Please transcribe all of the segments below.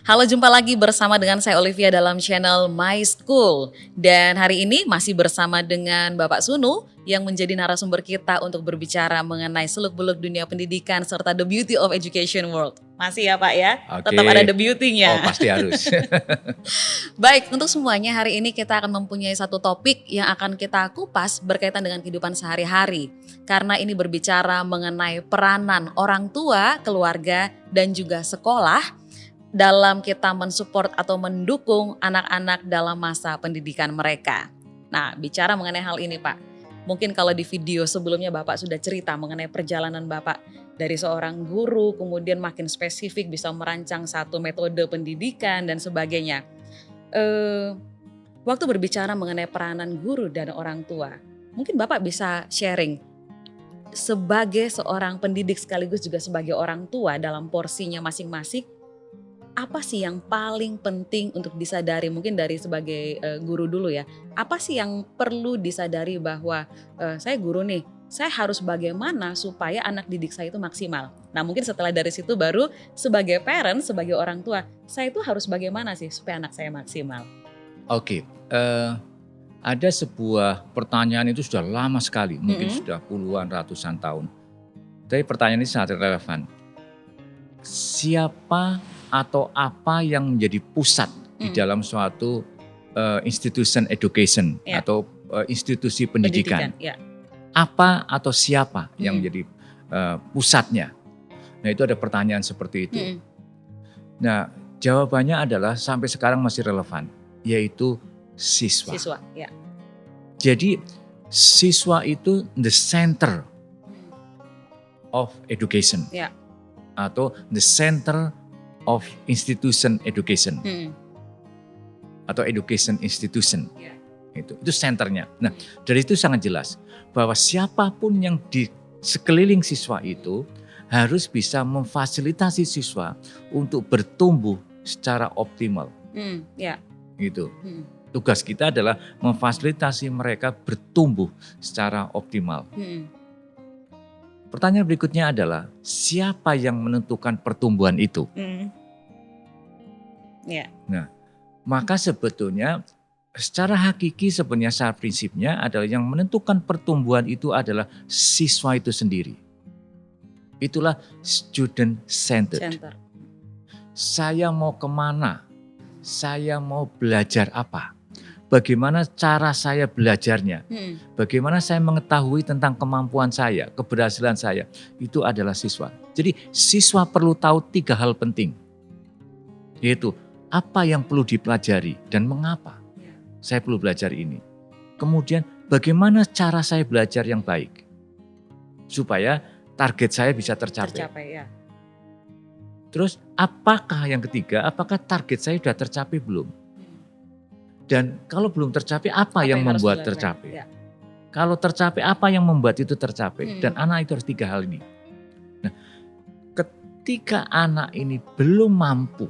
Halo, jumpa lagi bersama dengan saya Olivia dalam channel My School. Dan hari ini masih bersama dengan Bapak Sunu yang menjadi narasumber kita untuk berbicara mengenai seluk-beluk dunia pendidikan serta the beauty of education world. Masih ya Pak ya? Oke. Tetap ada the beauty-nya. Oh, pasti harus. Baik, untuk semuanya hari ini kita akan mempunyai satu topik yang akan kita kupas berkaitan dengan kehidupan sehari-hari. Karena ini berbicara mengenai peranan orang tua, keluarga, dan juga sekolah dalam kita mensupport atau mendukung anak-anak dalam masa pendidikan mereka. Nah, bicara mengenai hal ini Pak, mungkin kalau di video sebelumnya Bapak sudah cerita mengenai perjalanan Bapak dari seorang guru, kemudian makin spesifik bisa merancang satu metode pendidikan dan sebagainya. Waktu berbicara mengenai peranan guru dan orang tua, mungkin Bapak bisa sharing sebagai seorang pendidik sekaligus juga sebagai orang tua dalam porsinya masing-masing. Apa sih yang paling penting untuk disadari, mungkin dari sebagai guru dulu ya, apa sih yang perlu disadari bahwa saya guru nih, saya harus bagaimana supaya anak didik saya itu maksimal. Nah mungkin setelah dari situ baru sebagai parent, sebagai orang tua, saya itu harus bagaimana sih supaya anak saya maksimal. Oke, ada sebuah pertanyaan itu sudah lama sekali, mungkin sudah puluhan, ratusan tahun. Tapi pertanyaan ini sangat relevan. Siapa atau apa yang menjadi pusat di dalam suatu institution education atau institusi pendidikan? Apa atau siapa yang menjadi pusatnya? Nah itu ada pertanyaan seperti itu. Nah jawabannya adalah sampai sekarang masih relevan, yaitu siswa. Jadi siswa itu the center of education atau the center of institution education atau education institution. Itu senternya. Nah dari itu sangat jelas bahwa siapapun yang di sekeliling siswa itu harus bisa memfasilitasi siswa untuk bertumbuh secara optimal. Gitu. Tugas kita adalah memfasilitasi mereka bertumbuh secara optimal. Pertanyaan berikutnya adalah siapa yang menentukan pertumbuhan itu? Nah, maka sebetulnya secara hakiki sebenarnya secara prinsipnya adalah yang menentukan pertumbuhan itu adalah siswa itu sendiri. Itulah student centered. Saya mau kemana? Saya mau belajar apa? Bagaimana cara saya belajarnya? Bagaimana saya mengetahui tentang kemampuan saya, keberhasilan saya? Itu adalah siswa. Jadi siswa perlu tahu 3 hal penting. Yaitu apa yang perlu dipelajari dan mengapa saya perlu belajar ini. Kemudian bagaimana cara saya belajar yang baik. Supaya target saya bisa tercapai. Terus apakah yang ketiga, apakah target saya sudah tercapai belum? Dan kalau belum tercapai, apa yang membuat tercapai? Kalau tercapai, apa yang membuat itu tercapai? Dan anak itu harus 3 hal ini. Nah, ketika anak ini belum mampu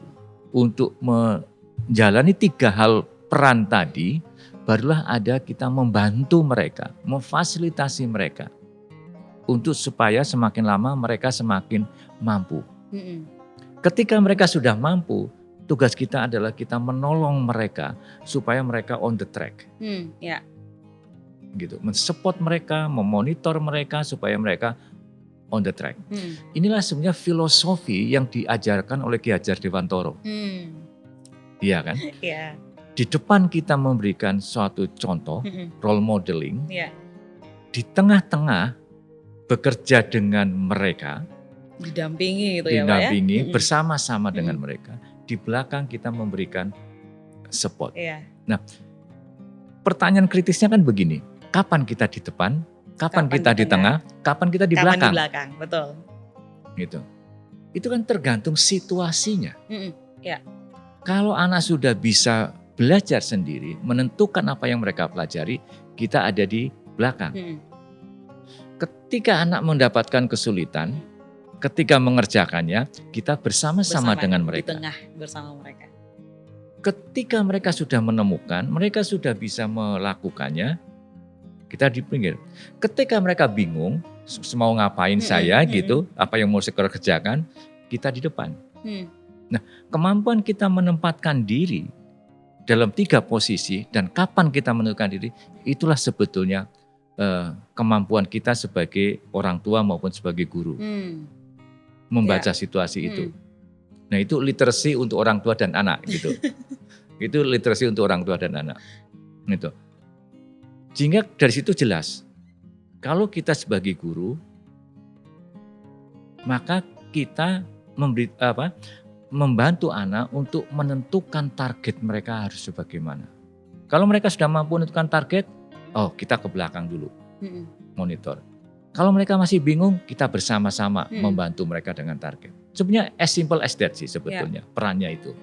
untuk menjalani 3 hal peran tadi, barulah ada kita membantu mereka, memfasilitasi mereka. Untuk supaya semakin lama mereka semakin mampu. Ketika mereka sudah mampu, tugas kita adalah kita menolong mereka supaya mereka on the track. Gitu, mensupport mereka, memonitor mereka supaya mereka on the track. Inilah sebenarnya filosofi yang diajarkan oleh Ki Hajar Dewantara. Iya kan? Di depan kita memberikan suatu contoh, role modeling. Di tengah-tengah bekerja dengan mereka. Didampingi gitu ya Pak ya? Didampingi bersama-sama dengan mereka. Di belakang kita memberikan support. Nah, pertanyaan kritisnya kan begini, kapan kita di depan, kapan kita di tengah, kapan kita di belakang? Betul. Gitu. Itu kan tergantung situasinya. Kalau anak sudah bisa belajar sendiri, menentukan apa yang mereka pelajari, kita ada di belakang. Ketika anak mendapatkan kesulitan, ketika mengerjakannya, kita bersama-sama dengan mereka. Di tengah bersama mereka. Ketika mereka sudah menemukan, mereka sudah bisa melakukannya, kita di pinggir. Ketika mereka bingung, mau ngapain saya gitu, apa yang mau saya kerjakan, kita di depan. Nah, kemampuan kita menempatkan diri dalam 3 posisi dan kapan kita menentukan diri, itulah sebetulnya kemampuan kita sebagai orang tua maupun sebagai guru. Membaca situasi itu. Nah, itu literasi untuk orang tua dan anak gitu. Itu literasi untuk orang tua dan anak. Gitu. Sehingga dari situ jelas, kalau kita sebagai guru, maka kita membantu anak untuk menentukan target mereka harus sebagaimana. Kalau mereka sudah mampu menentukan target, kita ke belakang dulu, monitor. Kalau mereka masih bingung, kita bersama-sama membantu mereka dengan target. Sebenarnya as simple as that sih sebetulnya perannya itu.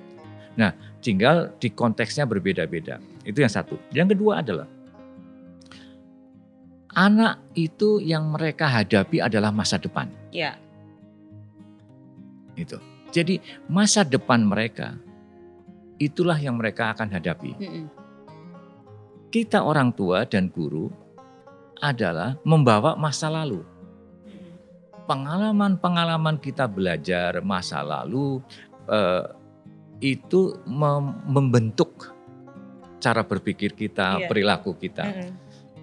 Nah, tinggal di konteksnya berbeda-beda. Itu yang satu. Yang kedua adalah anak itu yang mereka hadapi adalah masa depan. Ya. Itu. Jadi masa depan mereka itulah yang mereka akan hadapi. Kita orang tua dan guru adalah membawa masa lalu. Pengalaman-pengalaman kita belajar masa lalu itu membentuk cara berpikir kita, perilaku kita.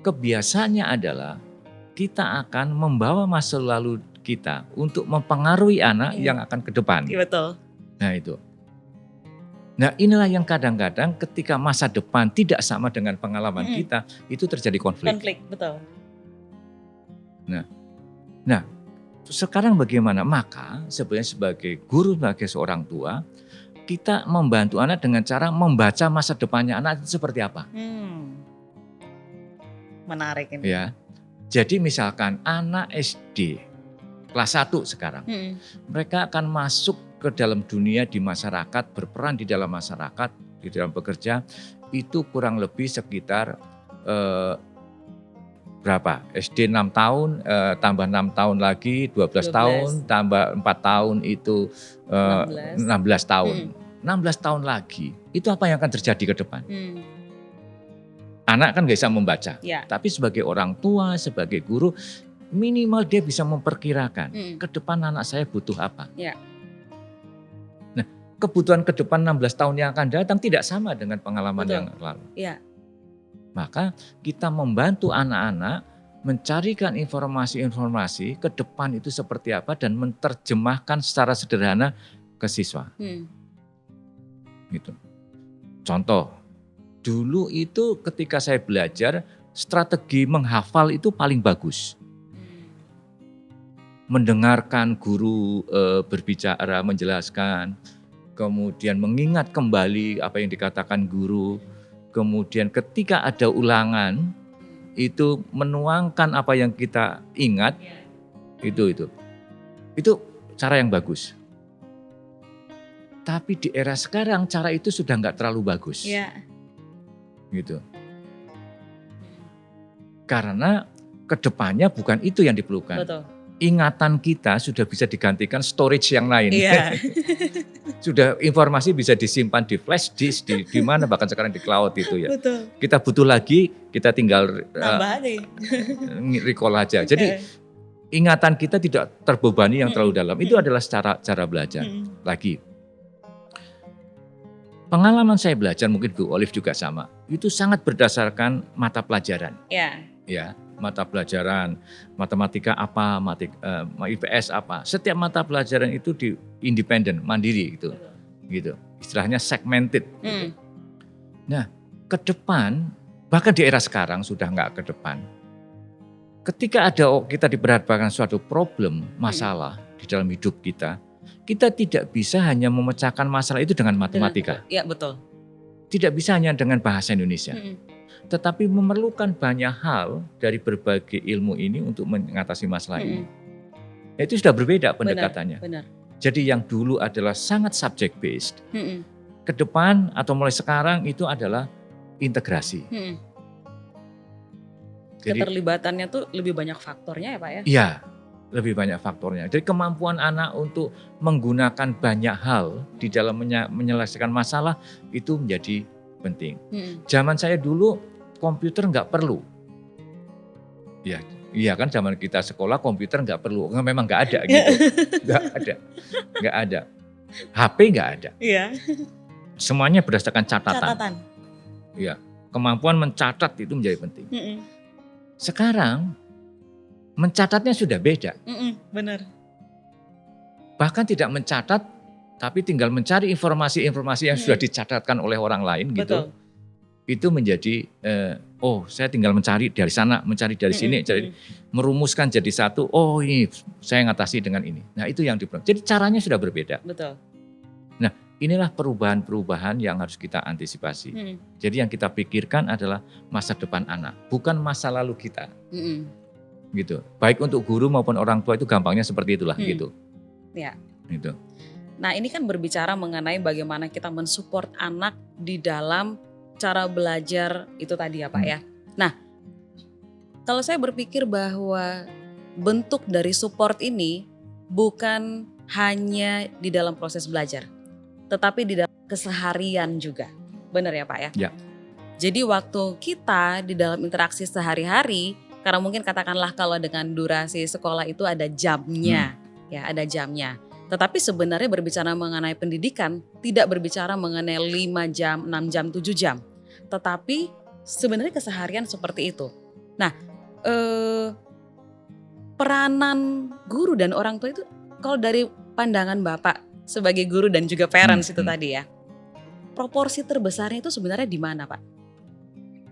Kebiasaannya adalah kita akan membawa masa lalu kita untuk mempengaruhi anak yang akan ke depan. Betul. Nah itu. Nah inilah yang kadang-kadang ketika masa depan tidak sama dengan pengalaman kita, itu terjadi konflik. Konflik, betul. Nah sekarang bagaimana? Maka sebenarnya sebagai guru, sebagai seorang tua, kita membantu anak dengan cara membaca masa depannya anak itu seperti apa. Menarik ini. Ya. Jadi misalkan anak SD kelas 1 sekarang, mereka akan masuk ke dalam dunia di masyarakat, berperan di dalam masyarakat, di dalam bekerja, itu kurang lebih sekitar berapa? SD 6 tahun, tambah 6 tahun lagi, 12 tahun, tambah 4 tahun itu 16 tahun. 16 tahun lagi, itu apa yang akan terjadi ke depan? Anak kan gak bisa membaca, tapi sebagai orang tua, sebagai guru, minimal dia bisa memperkirakan ke depan anak saya butuh apa. Nah, kebutuhan ke depan 16 tahun yang akan datang tidak sama dengan pengalaman yang lalu. Maka kita membantu anak-anak mencarikan informasi-informasi ke depan itu seperti apa dan menerjemahkan secara sederhana ke siswa. Gitu. Contoh, dulu itu ketika saya belajar, strategi menghafal itu paling bagus. Mendengarkan guru berbicara, menjelaskan, kemudian mengingat kembali apa yang dikatakan guru, kemudian ketika ada ulangan, itu menuangkan apa yang kita ingat, itu cara yang bagus. Tapi di era sekarang cara itu sudah nggak terlalu bagus. Gitu. Karena kedepannya bukan itu yang diperlukan. Betul. Ingatan kita sudah bisa digantikan storage yang lain. Sudah informasi bisa disimpan di flash disk, di mana bahkan sekarang di cloud itu ya. Betul. Kita butuh lagi, kita tinggal recall aja. Jadi ingatan kita tidak terbebani yang terlalu dalam. Itu adalah cara belajar. Lagi. Pengalaman saya belajar, mungkin Bu Olive juga sama, itu sangat berdasarkan mata pelajaran. Ya, mata pelajaran, matematika apa, IPS apa. Setiap mata pelajaran itu independen, mandiri gitu. Istilahnya segmented. Gitu. Nah, ke depan, bahkan di era sekarang sudah nggak ke depan. Ketika kita diperhadapkan suatu problem, masalah di dalam hidup kita tidak bisa hanya memecahkan masalah itu dengan matematika. Iya, betul. Tidak bisa hanya dengan bahasa Indonesia. Tetapi memerlukan banyak hal dari berbagai ilmu ini untuk mengatasi masalah ini. Itu sudah berbeda pendekatannya. Benar. Jadi yang dulu adalah sangat subject based. Ke depan atau mulai sekarang itu adalah integrasi. Jadi, keterlibatannya tuh lebih banyak faktornya ya Pak ya? Iya. Lebih banyak faktornya. Jadi kemampuan anak untuk menggunakan banyak hal di dalam menyelesaikan masalah itu menjadi penting. Zaman saya dulu komputer nggak perlu. Iya kan zaman kita sekolah komputer nggak perlu. Memang nggak ada gitu. Nggak ada. HP nggak ada. Iya. Semuanya berdasarkan catatan. Catatan. Iya, kemampuan mencatat itu menjadi penting. Mm-mm. Sekarang mencatatnya sudah beda. Benar. Bahkan tidak mencatat, tapi tinggal mencari informasi-informasi yang sudah dicatatkan oleh orang lain gitu. Betul. Itu menjadi, saya tinggal mencari dari sana, mencari dari sini, merumuskan jadi satu, oh ini saya ngatasi dengan ini. Nah itu yang diperlukan. Jadi caranya sudah berbeda. Betul. Nah inilah perubahan-perubahan yang harus kita antisipasi. Jadi yang kita pikirkan adalah masa depan anak, bukan masa lalu kita. Gitu. Baik untuk guru maupun orang tua itu gampangnya seperti itulah gitu. Ya. Gitu. Nah ini kan berbicara mengenai bagaimana kita mensupport anak di dalam cara belajar itu tadi ya Pak ya. Nah kalau saya berpikir bahwa bentuk dari support ini bukan hanya di dalam proses belajar, tetapi di dalam keseharian juga. Benar ya Pak ya? Ya. Jadi waktu kita di dalam interaksi sehari-hari, karena mungkin katakanlah kalau dengan durasi sekolah itu ada jamnya, ya ada jamnya. Tetapi sebenarnya berbicara mengenai pendidikan tidak berbicara mengenai 5 jam, 6 jam, 7 jam. Tetapi sebenarnya keseharian seperti itu. Nah, peranan guru dan orang tua itu kalau dari pandangan Bapak sebagai guru dan juga parents itu tadi ya. Proporsi terbesarnya itu sebenarnya di mana Pak?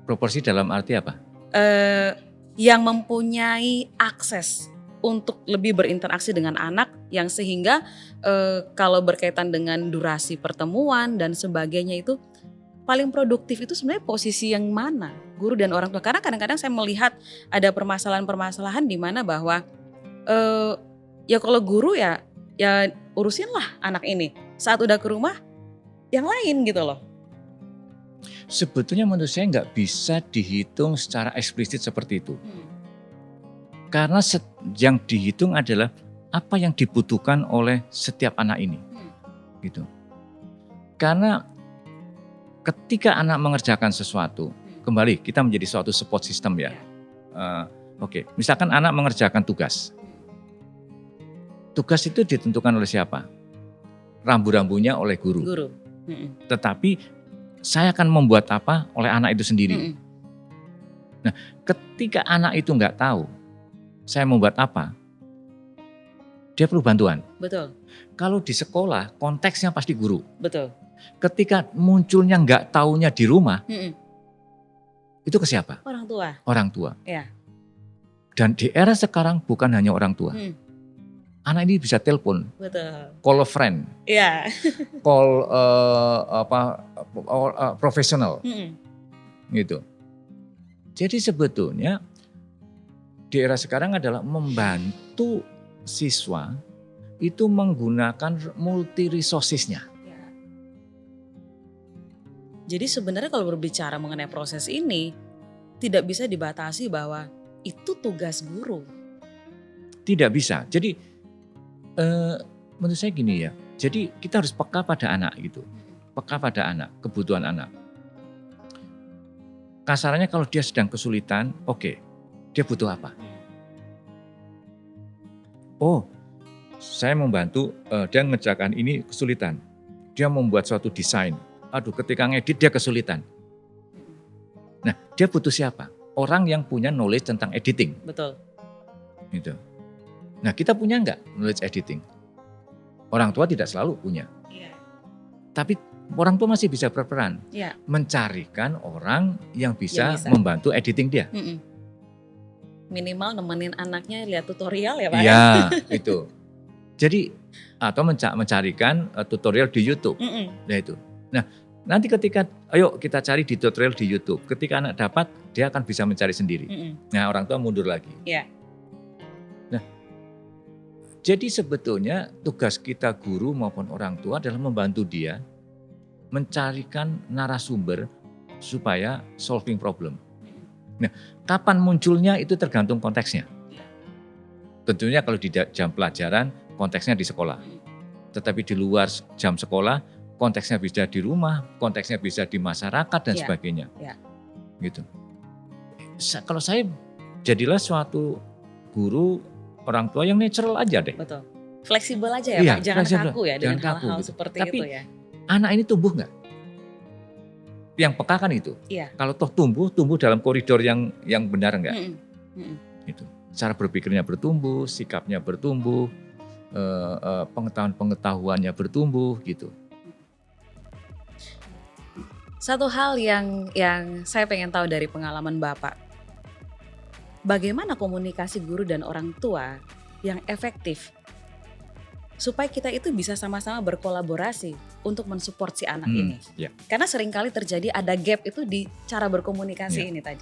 Proporsi dalam arti apa? Yang mempunyai akses untuk lebih berinteraksi dengan anak yang sehingga kalau berkaitan dengan durasi pertemuan dan sebagainya itu paling produktif itu sebenarnya posisi yang mana? Guru dan orang tua. Karena kadang-kadang saya melihat ada permasalahan-permasalahan di mana bahwa ya kalau guru ya urusinlah anak ini. Saat udah ke rumah yang lain gitu loh. Sebetulnya menurut saya nggak bisa dihitung secara eksplisit seperti itu. Karena yang dihitung adalah apa yang dibutuhkan oleh setiap anak ini. Gitu. Karena ketika anak mengerjakan sesuatu, kembali kita menjadi suatu support system ya. Oke, misalkan anak mengerjakan tugas. Tugas itu ditentukan oleh siapa? Rambu-rambunya oleh guru. Tetapi saya akan membuat apa oleh anak itu sendiri. Nah, ketika anak itu nggak tahu saya membuat apa, dia perlu bantuan. Betul. Kalau di sekolah konteksnya pasti guru. Betul. Ketika munculnya nggak taunya di rumah, itu ke siapa? Orang tua. Orang tua. Ya. Dan di era sekarang bukan hanya orang tua. Anak ini bisa telepon, betul. Call a friend, call profesional, gitu. Jadi sebetulnya di era sekarang adalah membantu siswa itu menggunakan multi resources-nya. Jadi sebenarnya kalau berbicara mengenai proses ini tidak bisa dibatasi bahwa itu tugas guru. Tidak bisa. Jadi menurut saya gini ya. Jadi kita harus peka pada anak gitu. Peka pada anak, kebutuhan anak. Kasarannya kalau dia sedang kesulitan, oke, dia butuh apa? Oh, saya membantu dia mengerjakan ini kesulitan. Dia membuat suatu desain. Aduh, ketika ngedit dia kesulitan. Nah, dia butuh siapa? Orang yang punya knowledge tentang editing. Betul. Gitu. Nah, kita punya nggak knowledge editing? Orang tua tidak selalu punya. Tapi orang tua masih bisa berperan. Mencarikan orang yang bisa membantu editing dia. Minimal nemenin anaknya lihat tutorial ya Pak? Iya, itu. Jadi, atau mencarikan tutorial di YouTube. Nah itu. Nah, nanti ketika, ayo kita cari di tutorial di YouTube. Ketika anak dapat, dia akan bisa mencari sendiri. Nah, orang tua mundur lagi. Nah, jadi sebetulnya tugas kita guru maupun orang tua adalah membantu dia mencarikan narasumber supaya solving problem. Nah, kapan munculnya itu tergantung konteksnya. Tentunya kalau di jam pelajaran, konteksnya di sekolah. Tetapi di luar jam sekolah, konteksnya bisa di rumah, konteksnya bisa di masyarakat dan sebagainya. Gitu. Kalau saya jadilah suatu guru orang tua yang natural aja deh. Betul. Fleksibel aja ya Iya, Pak, jangan fleksibel, kaku ya jangan dengan kaku hal-hal gitu. seperti Tapi itu ya. anak ini tumbuh nggak? Yang peka kan itu. Iya. Kalau toh tumbuh dalam koridor yang benar nggak? Itu. Cara berpikirnya bertumbuh, sikapnya bertumbuh, pengetahuan-pengetahuannya bertumbuh gitu. Satu hal yang saya pengen tahu dari pengalaman Bapak, bagaimana komunikasi guru dan orang tua yang efektif supaya kita itu bisa sama-sama berkolaborasi untuk mensupport si anak ini. Ya. Karena seringkali terjadi ada gap itu di cara berkomunikasi Ya. ini tadi.